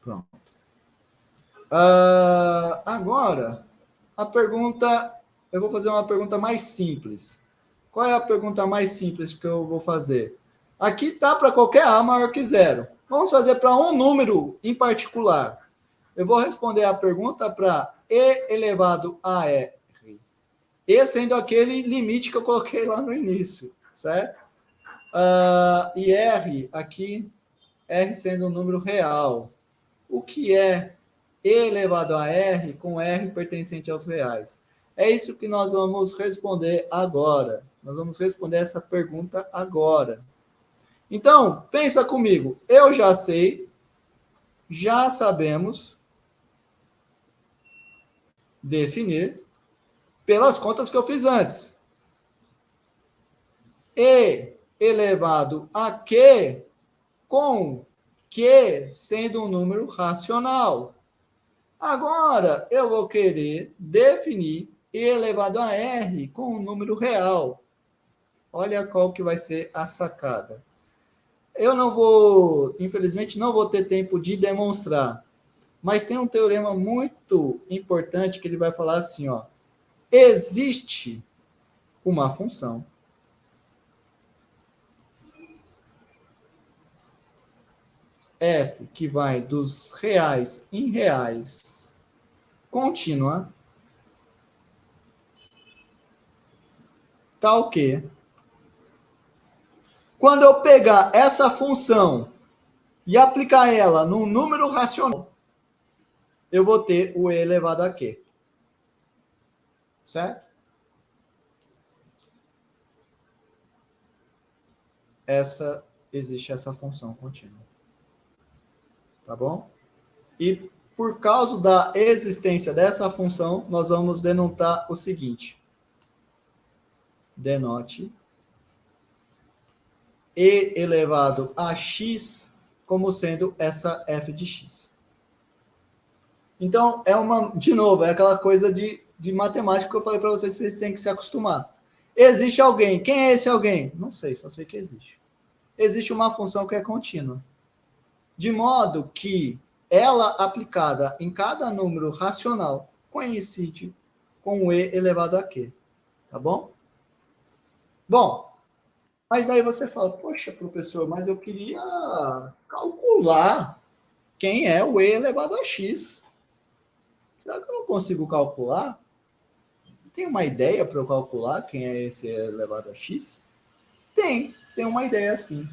Pronto. Agora, a pergunta... Eu vou fazer uma pergunta mais simples. Qual é a pergunta mais simples que eu vou fazer? Aqui está para qualquer A maior que zero. Vamos fazer para um número em particular. Eu vou responder a pergunta para E elevado a R. E sendo aquele limite que eu coloquei lá no início, certo? E R aqui, R sendo um número real. O que é E elevado a R com R pertencente aos reais? É isso que nós vamos responder agora. Nós vamos responder essa pergunta agora. Então, pensa comigo. Eu já sei, já sabemos definir pelas contas que eu fiz antes. E elevado a Q com Q sendo um número racional. Agora, eu vou querer definir E elevado a R com um número real. Olha qual que vai ser a sacada. Eu não vou, infelizmente, não vou ter tempo de demonstrar, mas tem um teorema muito importante que ele vai falar assim, ó. Existe uma função f que vai dos reais em reais contínua, tal que quando eu pegar essa função e aplicar ela num número racional, eu vou ter o e elevado a q. Certo? Existe essa função contínua. Tá bom? E por causa da existência dessa função, nós vamos denotar o seguinte. Denote E elevado a x como sendo essa f de x. Então, de novo, é aquela coisa de matemática que eu falei para vocês, vocês têm que se acostumar. Existe alguém. Quem é esse alguém? Não sei, só sei que existe. Existe uma função que é contínua. De modo que ela aplicada em cada número racional coincide com o e elevado a q. Tá bom? Bom, mas aí você fala, poxa, professor, mas eu queria calcular quem é o e elevado a x. Será que eu não consigo calcular? Tem uma ideia para eu calcular quem é esse e elevado a x? Tem uma ideia sim.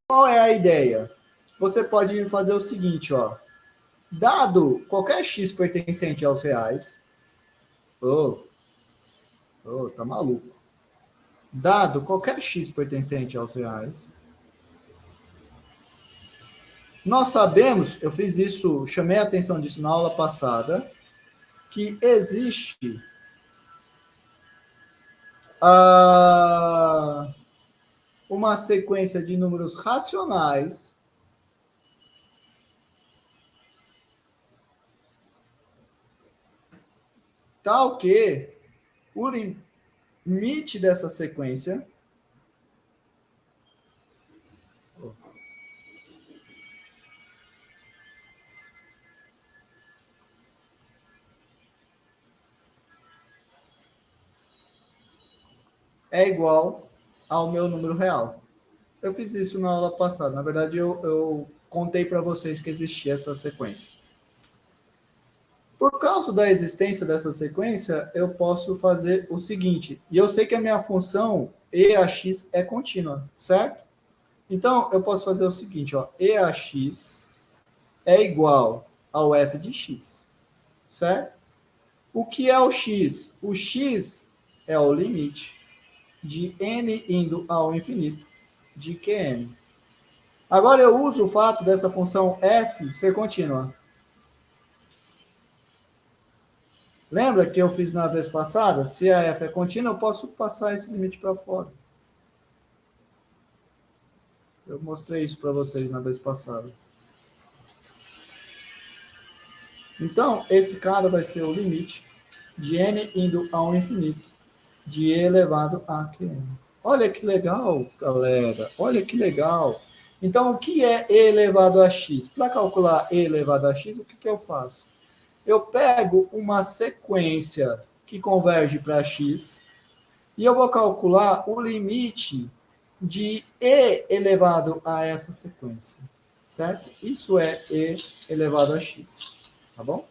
Qual é a ideia? Você pode fazer o seguinte, ó. Dado qualquer x pertencente aos reais, tá maluco. Dado qualquer x pertencente aos reais, nós sabemos, eu fiz isso, chamei a atenção disso na aula passada, que existe uma sequência de números racionais tal que o limite dessa sequência é igual ao meu número real. Eu fiz isso na aula passada. Na verdade, eu contei para vocês que existia essa sequência. Por causa da existência dessa sequência, eu posso fazer o seguinte. E eu sei que a minha função EAX é contínua, certo? Então, eu posso fazer o seguinte, ó. EAX é igual ao f de x, certo? O que é o x? O x é o limite de n indo ao infinito de Qn. Agora eu uso o fato dessa função f ser contínua. Lembra que eu fiz na vez passada? Se a f é contínua, eu posso passar esse limite para fora. Eu mostrei isso para vocês na vez passada. Então, esse cara vai ser o limite de n indo ao infinito de e elevado a Qn. Olha que legal, galera. Olha que legal. Então, o que é e elevado a x? Para calcular e elevado a x, o que eu faço? Eu pego uma sequência que converge para x e eu vou calcular o limite de e elevado a essa sequência, certo? Isso é e elevado a x, tá bom?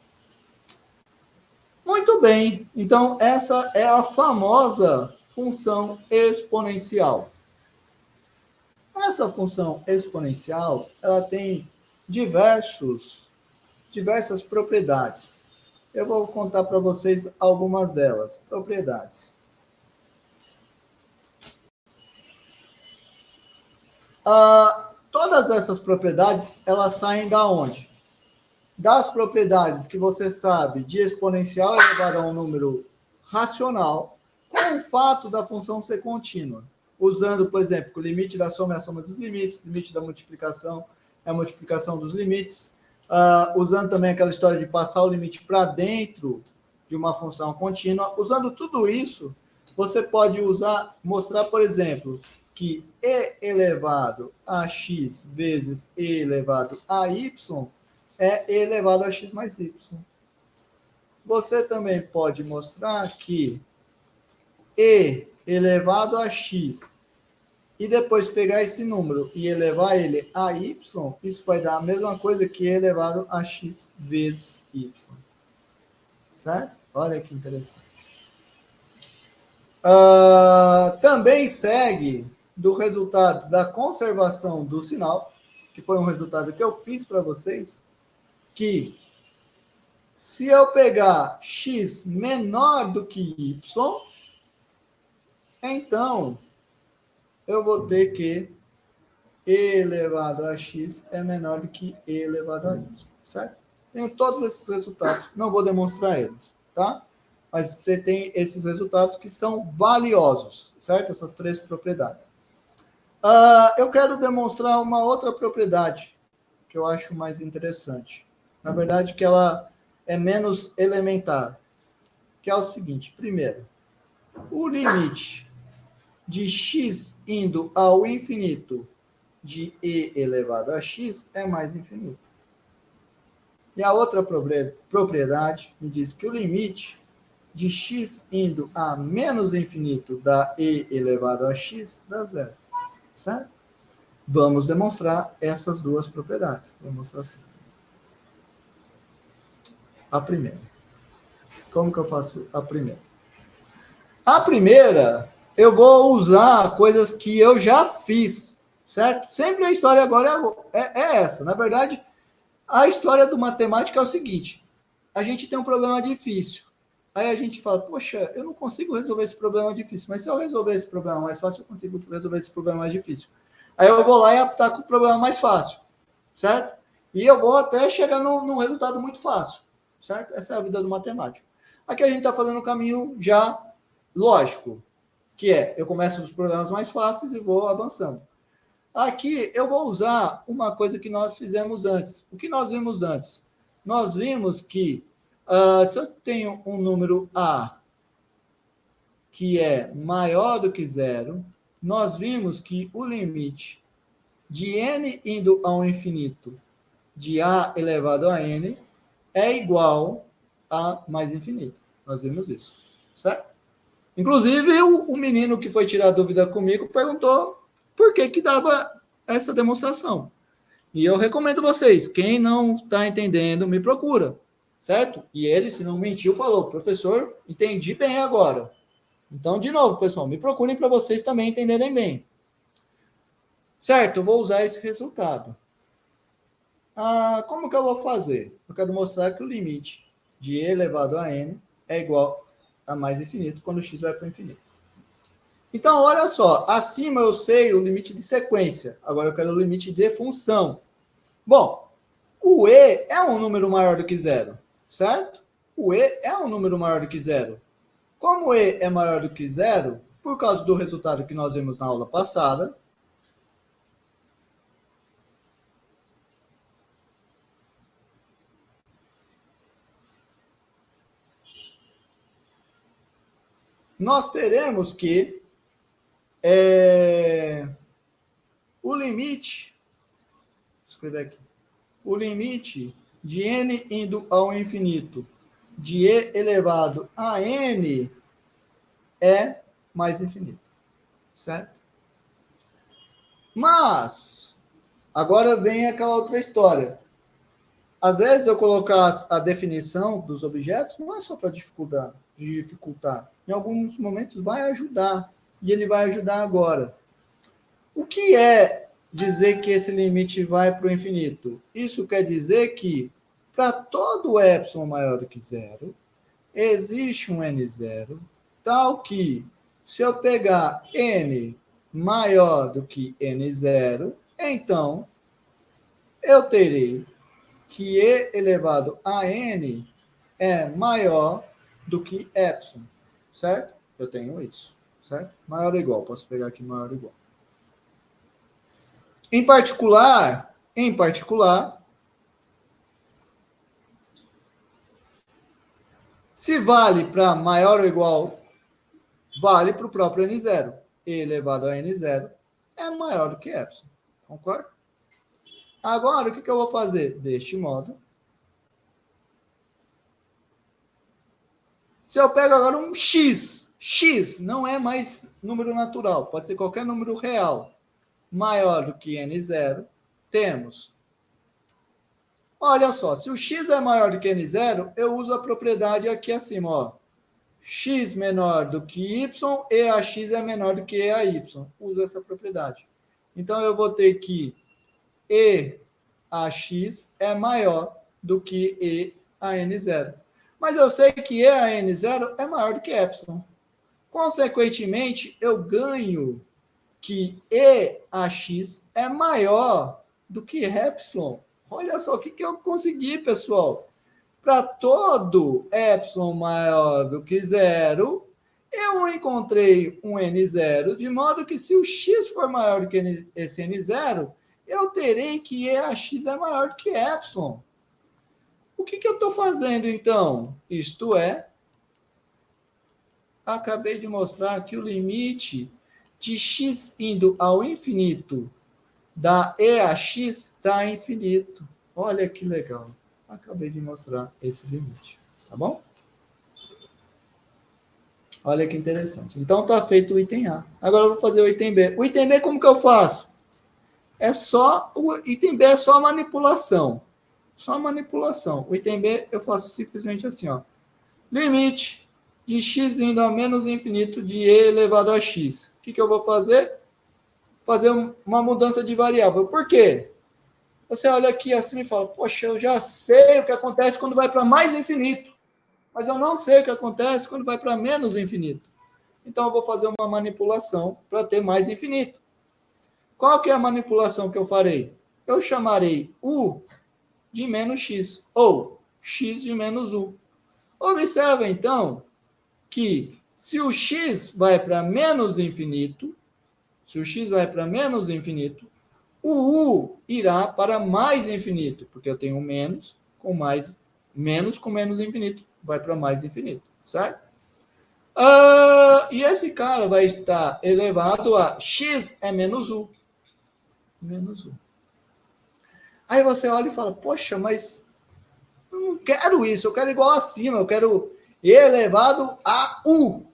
Muito bem, então essa é a famosa função exponencial. Essa função exponencial, ela tem diversas propriedades. Eu vou contar para vocês algumas delas. Propriedades. Todas essas propriedades, elas saem da onde? Das propriedades que você sabe de exponencial elevado a um número racional, com o fato da função ser contínua. Usando, por exemplo, que o limite da soma é a soma dos limites, o limite da multiplicação é a multiplicação dos limites. Usando também aquela história de passar o limite para dentro de uma função contínua. Usando tudo isso, você pode mostrar, por exemplo, que e elevado a x vezes e elevado a y é e elevado a x mais y. Você também pode mostrar que e elevado a x e depois pegar esse número e elevar ele a y, isso vai dar a mesma coisa que e elevado a x vezes y. Certo? Olha que interessante. Também segue do resultado da conservação do sinal, que foi um resultado que eu fiz para vocês, que se eu pegar x menor do que y, então eu vou ter que e elevado a x é menor do que e elevado a y, certo? Tenho todos esses resultados, não vou demonstrar eles, tá? Mas você tem esses resultados que são valiosos, certo? Essas três propriedades. Eu quero demonstrar uma outra propriedade que eu acho mais interessante. Na verdade, que ela é menos elementar, que é o seguinte. Primeiro, o limite de x indo ao infinito de e elevado a x é mais infinito. E a outra propriedade me diz que o limite de x indo a menos infinito da e elevado a x dá zero. Certo? Vamos demonstrar essas duas propriedades. Vou mostrar assim. A primeira. Como que eu faço a primeira? A primeira, eu vou usar coisas que eu já fiz, certo? Sempre a história agora é essa. Na verdade, a história do matemática é o seguinte. A gente tem um problema difícil. Aí a gente fala, poxa, eu não consigo resolver esse problema difícil. Mas se eu resolver esse problema mais fácil, eu consigo resolver esse problema mais difícil. Aí eu vou lá e ataco o problema mais fácil, certo? E eu vou até chegar num resultado muito fácil, certo? Essa é a vida do matemático. Aqui a gente está fazendo um caminho já lógico, que é, eu começo dos problemas mais fáceis e vou avançando. Aqui eu vou usar uma coisa que nós fizemos antes. O que nós vimos antes? Nós vimos que se eu tenho um número A que é maior do que zero, nós vimos que o limite de n indo ao infinito de a elevado a n é igual a mais infinito. Nós vimos isso, certo? Inclusive, o menino que foi tirar dúvida comigo perguntou por que dava essa demonstração. E eu recomendo vocês, quem não está entendendo, me procura, certo? E ele, se não mentiu, falou, professor, entendi bem agora. Então, de novo, pessoal, me procurem para vocês também entenderem bem. Certo, eu vou usar esse resultado. Como que eu vou fazer? Eu quero mostrar que o limite de e elevado a n é igual a mais infinito quando x vai para o infinito. Então, olha só, acima eu sei o limite de sequência. Agora eu quero o limite de função. Bom, o e é um número maior do que zero, certo? O e é um número maior do que zero. Como e é maior do que zero, por causa do resultado que nós vimos na aula passada, nós teremos que o limite escrever aqui. O limite de n indo ao infinito de e elevado a n é mais infinito, certo? Mas, agora vem aquela outra história. Às vezes eu colocar a definição dos objetos não é só para dificultar. Em alguns momentos vai ajudar. E ele vai ajudar agora. O que é dizer que esse limite vai para o infinito? Isso quer dizer que para todo epsilon maior do que zero, existe um n0, tal que se eu pegar n maior do que n0, então eu terei que e elevado a n é maior do que epsilon, certo? Eu tenho isso, certo? Maior ou igual, posso pegar aqui maior ou igual. Em particular, se vale para maior ou igual, vale para o próprio n0. E elevado a n0 é maior do que epsilon, concorda? Agora, o que eu vou fazer? Deste modo. Se eu pego agora um x não é mais número natural, pode ser qualquer número real, maior do que n0, temos. Olha só, se o x é maior do que n0, eu uso a propriedade aqui acima, ó. X menor do que y e a x é menor do que e a y. Uso essa propriedade. Então, eu vou ter que e a x é maior do que e a n0. Mas eu sei que e a n0 é maior do que epsilon. Consequentemente, eu ganho que e a x é maior do que epsilon. Olha só o que eu consegui, pessoal. Para todo epsilon maior do que zero, eu encontrei um n0, de modo que se o x for maior do que esse n0, eu terei que e a x é maior do que epsilon. O que eu estou fazendo, então? Isto é, acabei de mostrar que o limite de x indo ao infinito da e a x está infinito. Olha que legal. Acabei de mostrar esse limite. Tá bom? Olha que interessante. Então está feito o item A. Agora eu vou fazer o item B. O item B, como que eu faço? O item B é só a manipulação. Só a manipulação. O item B eu faço simplesmente assim, ó. Limite de x indo a menos infinito de e elevado a x. O que eu vou fazer? Fazer uma mudança de variável. Por quê? Você olha aqui assim e fala, poxa, eu já sei o que acontece quando vai para mais infinito, mas eu não sei o que acontece quando vai para menos infinito. Então, eu vou fazer uma manipulação para ter mais infinito. Qual que é a manipulação que eu farei? Eu chamarei u de menos x, ou x de menos u. Observa, então, que se o x vai para menos infinito, o u irá para mais infinito, porque eu tenho menos com menos infinito, vai para mais infinito, certo? E esse cara vai estar elevado a x é menos u. Menos u. Aí você olha e fala, poxa, mas eu não quero isso, eu quero igual acima, eu quero e elevado a u.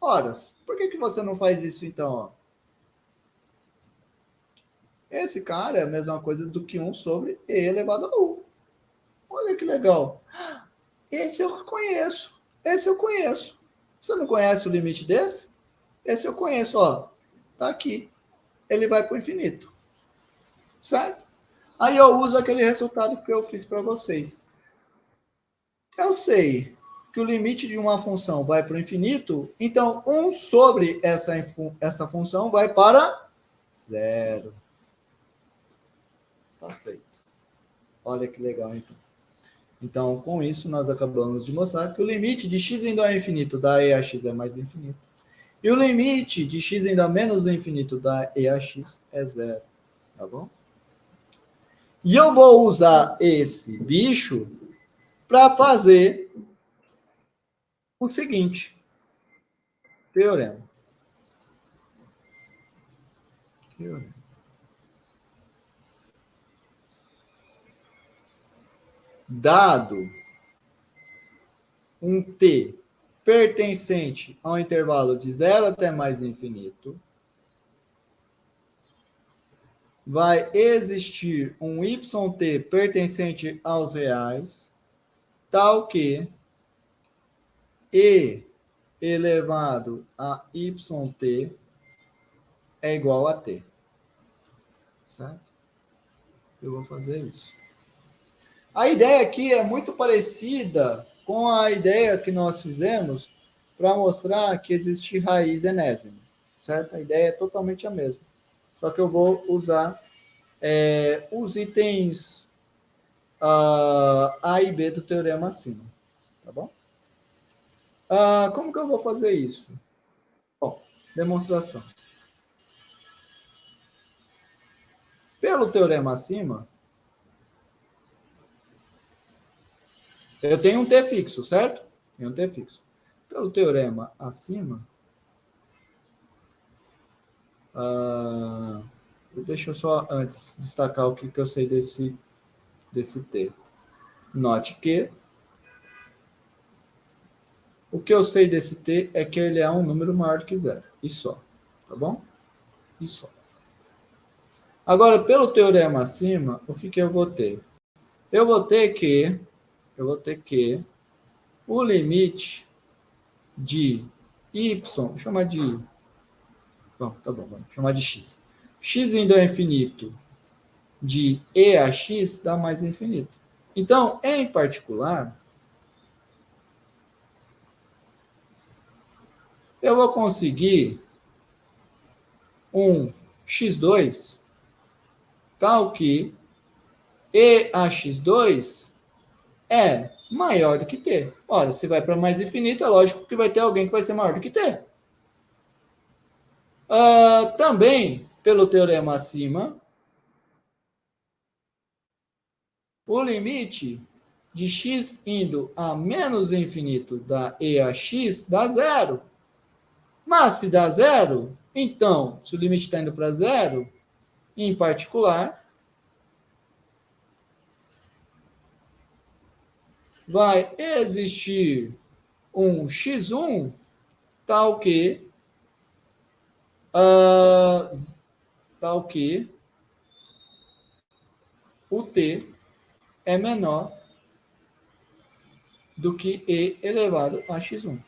Ora, por que você não faz isso então? Ó? Esse cara é a mesma coisa do que 1 sobre e elevado a u. Olha que legal. Esse eu conheço. Você não conhece o limite desse? Esse eu conheço, ó. Tá aqui. Ele vai para o infinito. Certo? Aí eu uso aquele resultado que eu fiz para vocês. Eu sei que o limite de uma função vai para o infinito, então 1 sobre essa função vai para zero. Tá feito. Olha que legal, então. Então, com isso, nós acabamos de mostrar que o limite de x indo ao infinito da e a x é mais infinito. E o limite de x indo a menos infinito da e a x é zero. Tá bom? E eu vou usar esse bicho para fazer o seguinte. Teorema. dado um t pertencente ao intervalo de 0 até mais infinito, vai existir um yt pertencente aos reais, tal que e elevado a yt é igual a t. Certo? Eu vou fazer isso. A ideia aqui é muito parecida com a ideia que nós fizemos para mostrar que existe raiz enésima. Certo? A ideia é totalmente a mesma. Só que eu vou usar os itens A e B do teorema acima. Tá bom? Como que eu vou fazer isso? Bom, demonstração. Pelo teorema acima, eu tenho um T fixo, certo? Tenho um T fixo. Pelo teorema acima, deixa eu só antes destacar o que eu sei desse T. Note que o que eu sei desse T é que ele é um número maior do que zero. E só. Tá bom? E só. Agora, pelo teorema acima, o que eu vou ter? Eu vou ter que o limite de y, vou chamar de... Bom, tá bom, vamos chamar de x. X indo ao infinito de e a x dá mais infinito. Então, em particular, eu vou conseguir um x2 tal que e a x2 é maior do que t. Ora, se vai para mais infinito, é lógico que vai ter alguém que vai ser maior do que t. Também, pelo teorema acima, o limite de x indo a menos infinito da e a x dá zero. Mas se dá zero, então, se o limite está indo para zero, em particular, vai existir um x1 tal que o t é menor do que e elevado a x1.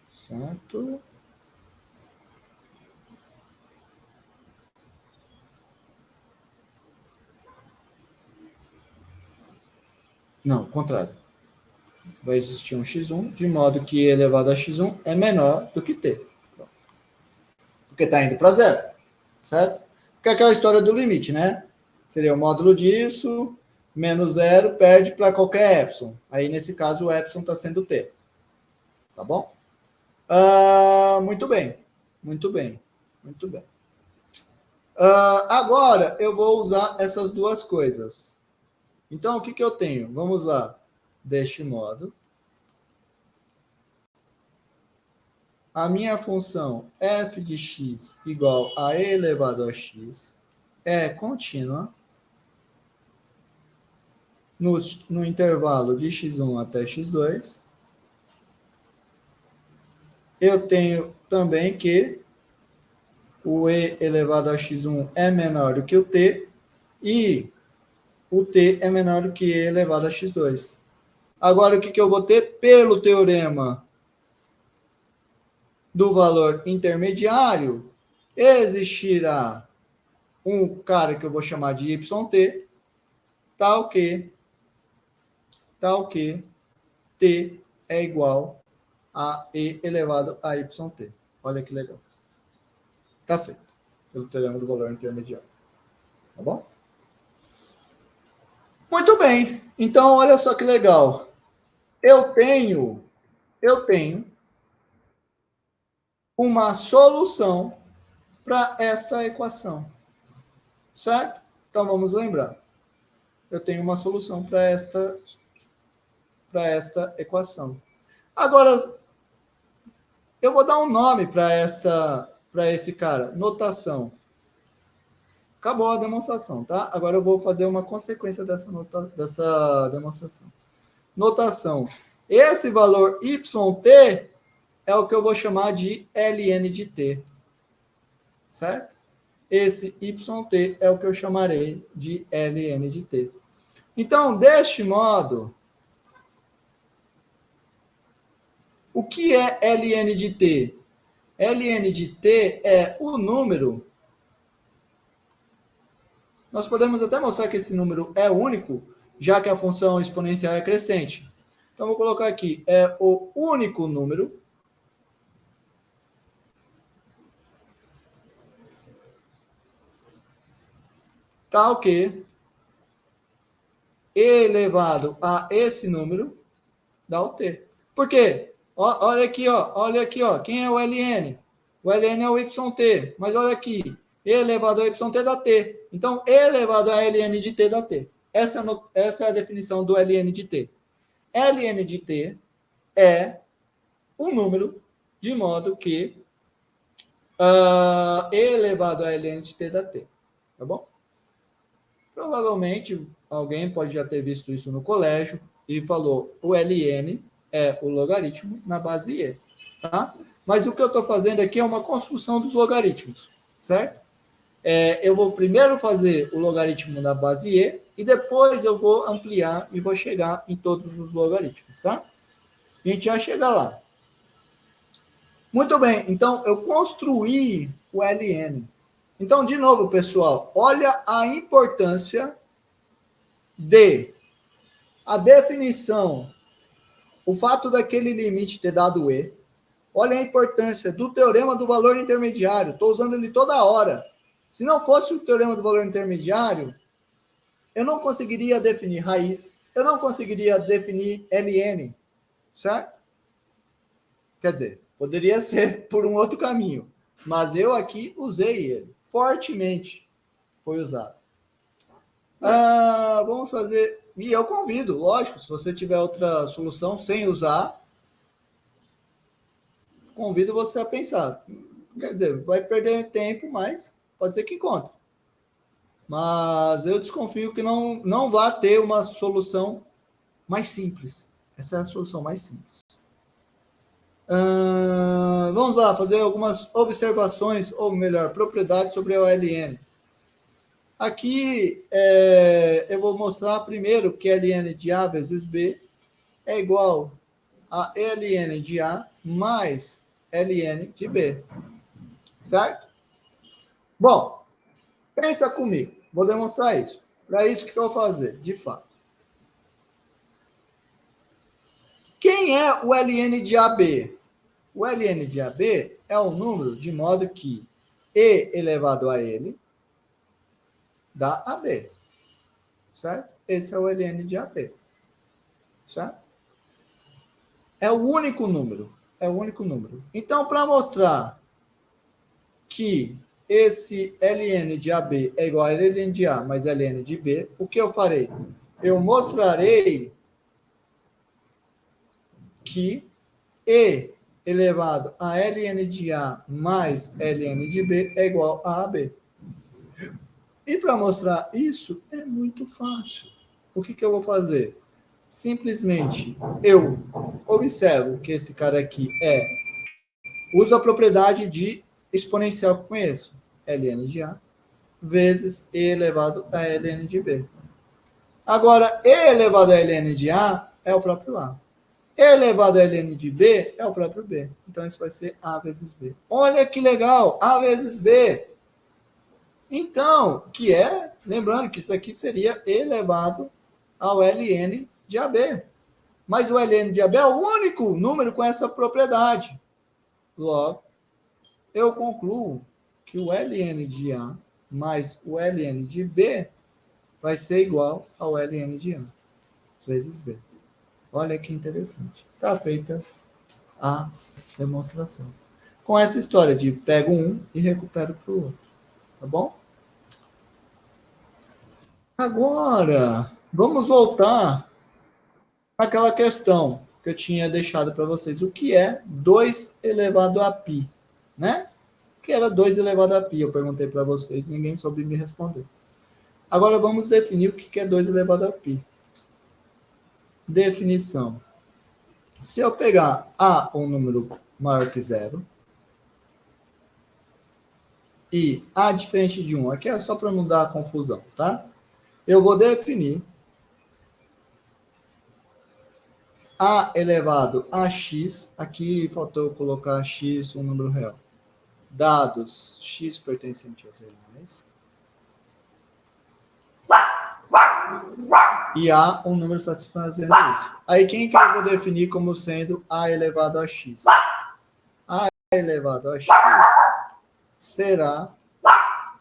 Certo? Não, ao contrário. Vai existir um x1, de modo que e elevado a x1 é menor do que t. Porque está indo para zero. Certo? Porque é aquela história do limite, né? Seria o módulo disso, menos zero, perde para qualquer epsilon. Aí, nesse caso, o epsilon está sendo t. Tá bom? Muito bem. Muito bem. Muito bem. Agora, eu vou usar essas duas coisas. Então, o que eu tenho? Vamos lá. Deste modo, a minha função f de x igual a e elevado a x é contínua no intervalo de x1 até x2. Eu tenho também que o e elevado a x1 é menor do que o t e o t é menor do que e elevado a x2. Agora, o que eu vou ter? Pelo teorema do valor intermediário, existirá um cara que eu vou chamar de yt, tal que t é igual a e elevado a yt. Olha que legal. Tá feito. Pelo teorema do valor intermediário. Tá bom? Muito bem. Então, olha só que legal. Eu tenho uma solução para essa equação. Certo? Então, vamos lembrar. Eu tenho uma solução para esta equação. Agora, eu vou dar um nome para esse cara. Notação. Acabou a demonstração, tá? Agora eu vou fazer uma consequência dessa demonstração. Notação. Esse valor YT é o que eu vou chamar de ln de t. Certo? Esse YT é o que eu chamarei de ln de t. Então, deste modo, o que é ln de t? ln de t é o número. Nós podemos até mostrar que esse número é único, já que a função exponencial é crescente. Então, vou colocar aqui, é o único número tal que e elevado a esse número dá o t. Por quê? Olha aqui, ó. Quem é o ln? O ln é o yt, mas olha aqui, e elevado a yt dá t. Então, e elevado a ln de t dá t. Essa é a definição do ln de t. ln de t é um número de modo que e elevado a ln de t dá t. Tá bom? Provavelmente, alguém pode já ter visto isso no colégio e falou, o ln é o logaritmo na base e, tá? Mas o que eu estou fazendo aqui é uma construção dos logaritmos, certo? Eu vou primeiro fazer o logaritmo na base e depois eu vou ampliar e vou chegar em todos os logaritmos, tá? A gente já chega lá. Muito bem, então eu construí o ln. Então, de novo, pessoal, olha a importância de a definição, o fato daquele limite ter dado E. Olha a importância do teorema do valor intermediário. Estou usando ele toda hora. Se não fosse o teorema do valor intermediário, eu não conseguiria definir raiz, eu não conseguiria definir ln, certo? Quer dizer, poderia ser por um outro caminho, mas eu aqui usei ele. Fortemente foi usado. Vamos fazer... E eu convido, lógico, se você tiver outra solução sem usar, convido você a pensar. Quer dizer, vai perder tempo, mas pode ser que encontre. Mas eu desconfio que não vai ter uma solução mais simples. Essa é a solução mais simples. Vamos lá, fazer algumas observações, ou melhor, propriedades sobre o ln. Aqui eu vou mostrar primeiro que ln de A vezes B é igual a ln de A mais ln de B. Certo? Bom, pensa comigo. Vou demonstrar isso. Para isso, o que eu vou fazer? De fato. Quem é o ln de AB? O ln de AB é um número de modo que E elevado a N dá AB. Certo? Esse é o ln de AB. Certo? É o único número. É o único número. Então, para mostrar que esse ln de AB é igual a ln de A mais ln de B, o que eu farei? Eu mostrarei que E elevado a ln de A mais ln de B é igual a AB. E para mostrar isso é muito fácil. O que eu vou fazer? Simplesmente eu observo que esse cara aqui usa a propriedade de exponencial que eu conheço, ln de A vezes E elevado a ln de B. Agora, E elevado a ln de A é o próprio A. E elevado a ln de B é o próprio B. Então, isso vai ser A vezes B. Olha que legal! A vezes B. Então, que é, lembrando que isso aqui seria elevado ao ln de AB. Mas o ln de AB é o único número com essa propriedade. Logo, eu concluo que o ln de A mais o ln de B vai ser igual ao ln de A vezes B. Olha que interessante. Está feita a demonstração. Com essa história de pego um e recupero para o outro. Tá bom? Agora, vamos voltar àquela questão que eu tinha deixado para vocês. O que é 2 elevado a π? Né? que era 2 elevado a π. Eu perguntei para vocês, ninguém soube me responder. Agora vamos definir o que é 2 elevado a π. Definição. Se eu pegar A um número maior que zero, e A diferente de 1, aqui é só para não dar confusão, tá? Eu vou definir A elevado a x, aqui faltou colocar x, um número real, dados x pertencente aos reais, e A um número satisfazendo isso. Aí quem que eu vou definir como sendo A elevado a x? A elevado a x será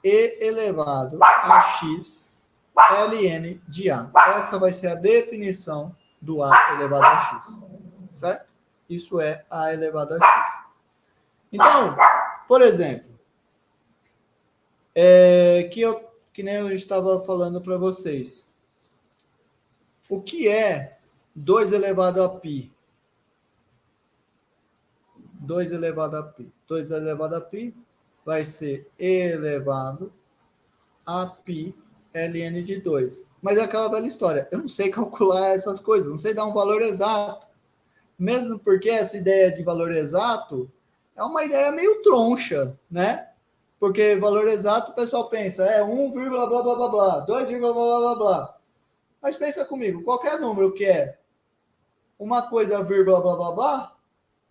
E elevado a x ln de A. Essa vai ser a definição do A elevado a x, certo? Isso é A elevado a x. Então, por exemplo, que nem eu estava falando para vocês, o que é 2 elevado a π? 2 elevado a π. 2 elevado a π vai ser E elevado a π ln de 2. Mas é aquela velha história. Eu não sei calcular essas coisas, não sei dar um valor exato. Mesmo porque essa ideia de valor exato é uma ideia meio troncha, né? Porque valor exato o pessoal pensa, 1, blá blá blá blá, 2, blá blá blá blá. Mas pensa comigo, qualquer número que é uma coisa, vírgula, blá blá blá,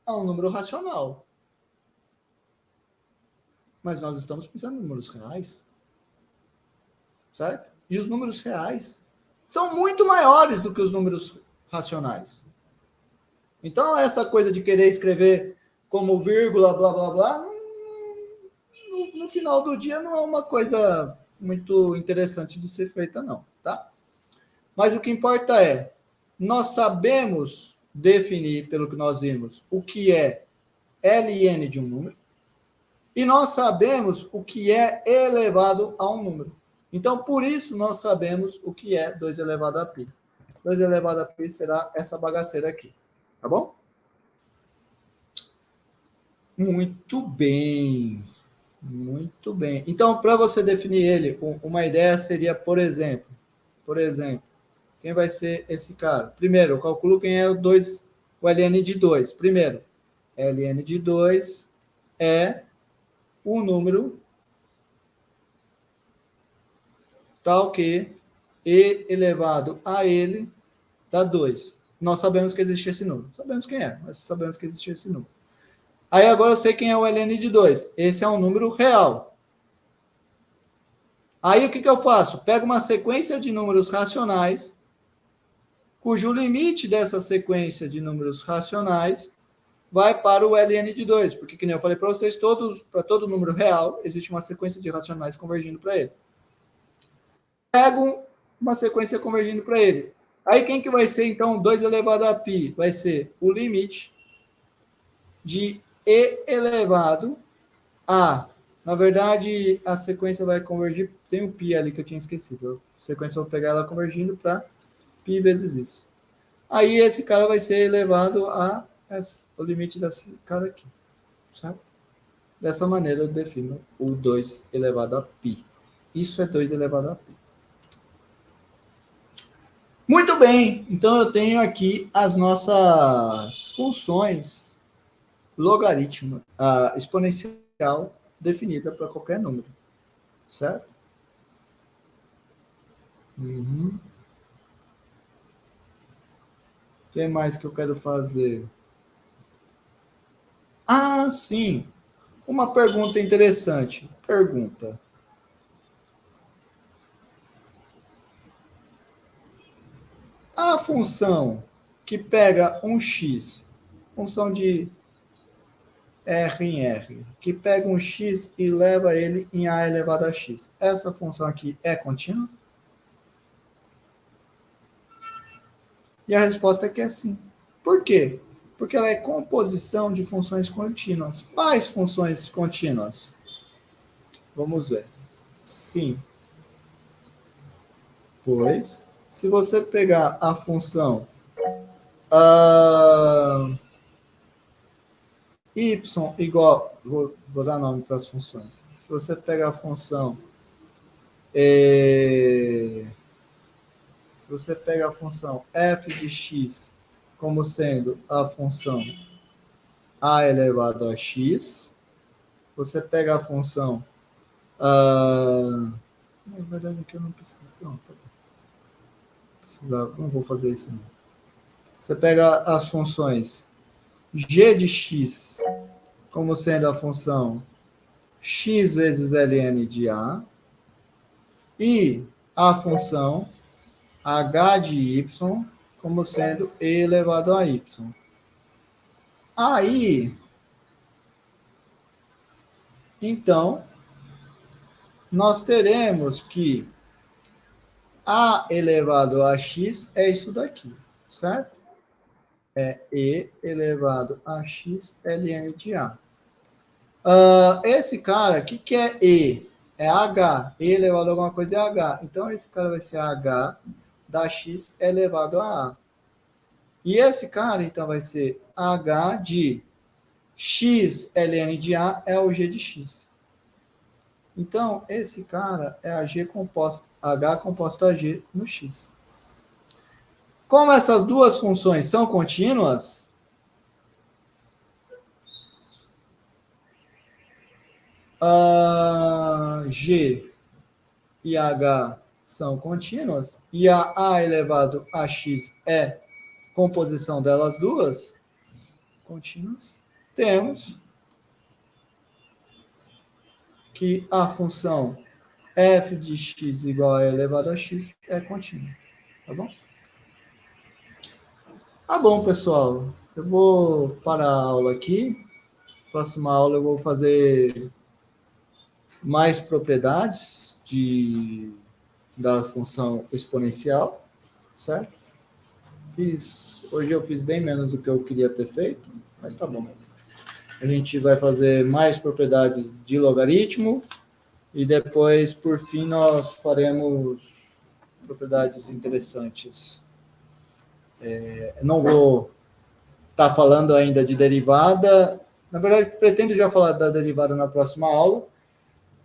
é um número racional. Mas nós estamos pensando em números reais. Certo? E os números reais são muito maiores do que os números racionais. Então, essa coisa de querer escrever como vírgula, blá, blá, blá, no final do dia não é uma coisa muito interessante de ser feita, não, tá? Mas o que importa é, nós sabemos definir, pelo que nós vimos, o que é ln de um número, e nós sabemos o que é elevado a um número. Então, por isso, nós sabemos o que é 2 elevado a π. 2 elevado a π será essa bagaceira aqui. Tá bom? Muito bem. Muito bem. Então, para você definir ele, uma ideia seria, por exemplo, quem vai ser esse cara? Primeiro, eu calculo quem é o ln de 2. Primeiro, ln de 2 é o número tal que E elevado a ele dá 2. Nós sabemos que existe esse número. Sabemos quem é, mas sabemos que existe esse número. Aí agora eu sei quem é o ln de 2. Esse é um número real. Aí o que eu faço? Pego uma sequência de números racionais, cujo limite dessa sequência de números racionais vai para o ln de 2. Porque, que nem eu falei para vocês, para todo número real, existe uma sequência de racionais convergindo para ele. Pego uma sequência convergindo para ele. Aí quem que vai ser, então, 2 elevado a π? Vai ser o limite de E elevado a... Na verdade, a sequência vai convergir... Tem um π ali que eu tinha esquecido. A sequência eu vou pegar ela convergindo para π vezes isso. Aí esse cara vai ser elevado a o limite desse cara aqui. Certo? Dessa maneira eu defino o 2 elevado a π. Isso é 2 elevado a π. Muito bem, então eu tenho aqui as nossas funções logaritmo, exponencial definida para qualquer número, certo? O que mais que eu quero fazer? Ah, sim, uma pergunta interessante. Pergunta. A função que pega um x, função de R em R, que pega um x e leva ele em A elevado a x. Essa função aqui é contínua? E a resposta é que é sim. Por quê? Porque ela é composição de funções contínuas. Quais funções contínuas? Vamos ver. Sim. Pois, se você pegar a função y igual, vou dar nome para as funções. Se você pegar a função, se você pega a função f de x como sendo a função a elevado a x, você pega a função, na verdade aqui eu não preciso, não, tá bom. Precisava, não vou fazer isso não. Você pega as funções g de x como sendo a função x vezes ln de a, e a função h de y como sendo e elevado a y. Aí, então, nós teremos que a elevado a x é isso daqui, certo? É e elevado a x ln de a. Esse cara, o que é e? É h. E elevado a alguma coisa é h. Então, esse cara vai ser h da x elevado a a. E esse cara, então, vai ser h de x ln de a é o g de x. Então, esse cara é a g composta, h composta g no x. Como essas duas funções são contínuas, g e h são contínuas, e a elevado a x é composição delas duas, contínuas, temos que a função f de x igual a elevado a x é contínua. Tá bom? Tá bom, pessoal. Eu vou parar a aula aqui. Próxima aula eu vou fazer mais propriedades da função exponencial, certo? Hoje eu fiz bem menos do que eu queria ter feito, mas tá bom. A gente vai fazer mais propriedades de logaritmo e depois, por fim, nós faremos propriedades interessantes. Não vou estar falando ainda de derivada. Na verdade, pretendo já falar da derivada na próxima aula,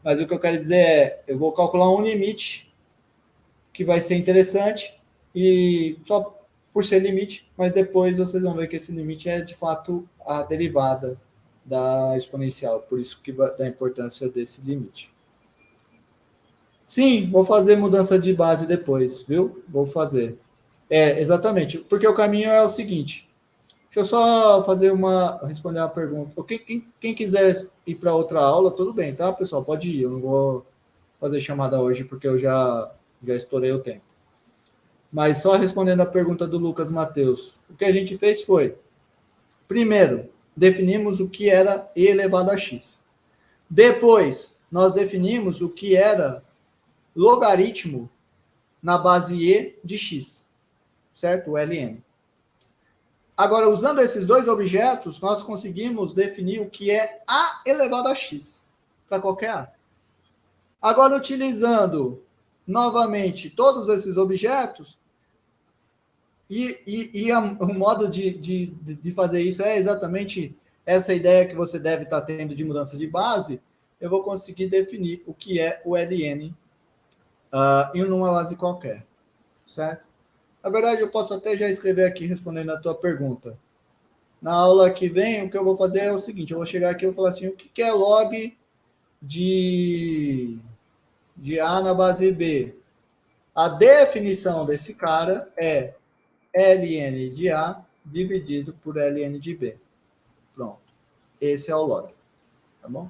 mas o que eu quero dizer é, eu vou calcular um limite que vai ser interessante, e só por ser limite, mas depois vocês vão ver que esse limite é, de fato, a derivada da exponencial, por isso que da importância desse limite. Sim, vou fazer mudança de base depois, viu? Vou fazer. Exatamente, porque o caminho é o seguinte. Deixa eu só responder uma pergunta. Quem quiser ir para outra aula, tudo bem, tá, pessoal? Pode ir, eu não vou fazer chamada hoje, porque eu já estourei o tempo. Mas só respondendo a pergunta do Lucas Mateus, o que a gente fez foi, primeiro, definimos o que era e elevado a x. Depois, nós definimos o que era logaritmo na base e de x, certo? O ln. Agora, usando esses dois objetos, nós conseguimos definir o que é a elevado a x, para qualquer a. Agora, utilizando novamente todos esses objetos, o modo de fazer isso é exatamente essa ideia que você deve estar tendo de mudança de base, eu vou conseguir definir o que é o ln em uma base qualquer, certo? Na verdade, eu posso até já escrever aqui, respondendo a tua pergunta. Na aula que vem, o que eu vou fazer é o seguinte, eu vou chegar aqui e vou falar assim, o que é log de A na base B? A definição desse cara é ln de A dividido por ln de B. Pronto. Esse é o log. Tá bom?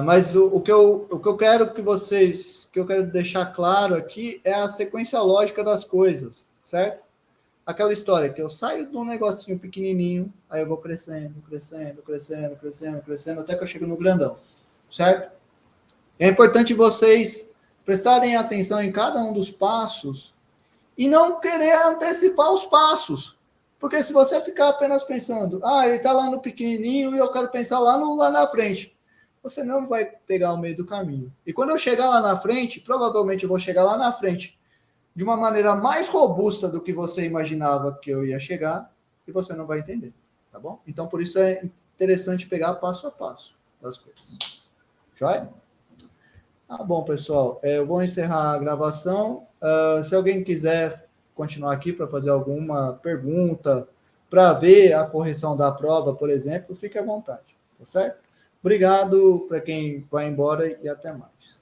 Mas o que eu quero que eu quero deixar claro aqui é a sequência lógica das coisas, certo? Aquela história que eu saio de um negocinho pequenininho, aí eu vou crescendo, até que eu chego no grandão, certo? É importante vocês prestarem atenção em cada um dos passos e não querer antecipar os passos. Porque se você ficar apenas pensando, ele está lá no pequenininho e eu quero pensar lá na frente, você não vai pegar o meio do caminho. E quando eu chegar lá na frente, provavelmente eu vou chegar lá na frente de uma maneira mais robusta do que você imaginava que eu ia chegar, e você não vai entender. Tá tá bom? Então, por isso é interessante pegar passo a passo das coisas. Joia? Ah, bom, pessoal, eu vou encerrar a gravação. Se alguém quiser continuar aqui para fazer alguma pergunta, para ver a correção da prova, por exemplo, fique à vontade, tá certo? Obrigado para quem vai embora e até mais.